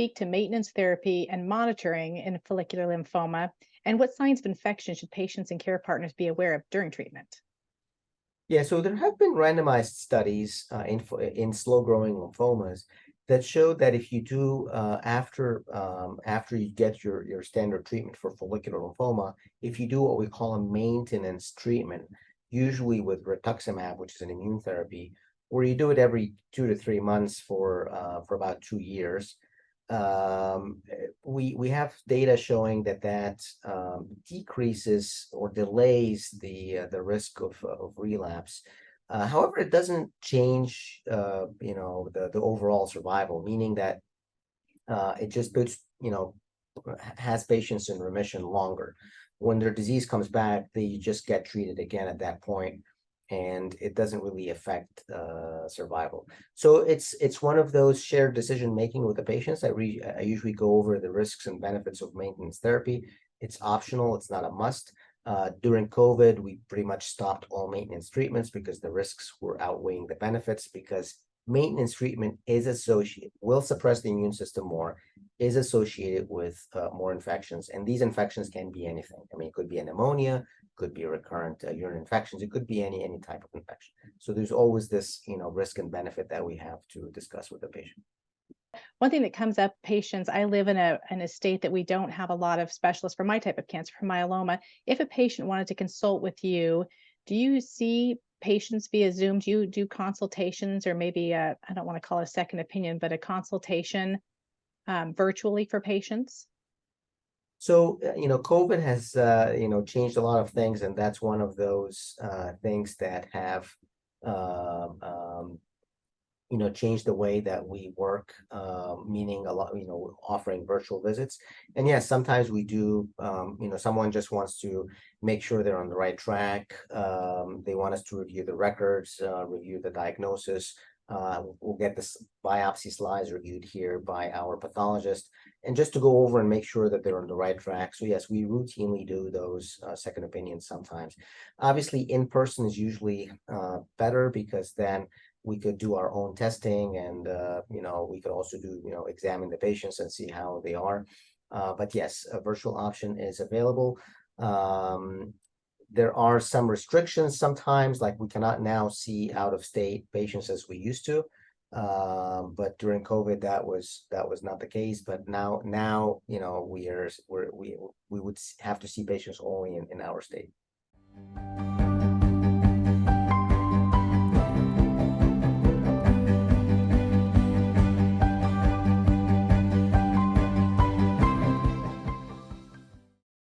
speak to maintenance therapy and monitoring in follicular lymphoma? And what signs of infection should patients and care partners be aware of during treatment? Yeah, so there have been randomized studies in slow-growing lymphomas that show that if you do after you get your standard treatment for follicular lymphoma, if you do what we call a maintenance treatment, usually with rituximab, which is an immune therapy, where you do it every 2 to 3 months for about 2 years, we have data showing that decreases or delays the risk of relapse. However, it doesn't change the overall survival, meaning that it just puts has patients in remission longer. When their disease comes back, they just get treated again at that point, and it doesn't really affect survival. So it's one of those shared decision making with the patients. I usually go over the risks and benefits of maintenance therapy. It's optional. It's not a must. During COVID, we pretty much stopped all maintenance treatments because the risks were outweighing the benefits, because maintenance treatment will suppress the immune system more, is associated with more infections. And these infections can be anything. I mean, it could be a pneumonia, could be recurrent urine infections. It could be any type of infection. So there's always this, risk and benefit that we have to discuss with the patient. One thing that comes up, patients, I live in a state that we don't have a lot of specialists for my type of cancer, for myeloma. If a patient wanted to consult with you, do you see patients via Zoom? Do you do consultations, or maybe I don't want to call it a second opinion, but a consultation virtually for patients? So, COVID has, changed a lot of things, and that's one of those things that have, um, um, changed the way that we work, meaning a lot, offering virtual visits. And yes, sometimes we do, someone just wants to make sure they're on the right track. They want us to review the records, review the diagnosis. We'll get this biopsy slides reviewed here by our pathologist, and just to go over and make sure that they're on the right track. So yes, we routinely do those second opinions sometimes. Obviously, in person is usually better, because then we could do our own testing, and we could also do examine the patients and see how they are. But yes, a virtual option is available. Um, there are some restrictions sometimes, like we cannot now see out of state patients as we used to. But during COVID, that was not the case. But now we would have to see patients only in our state.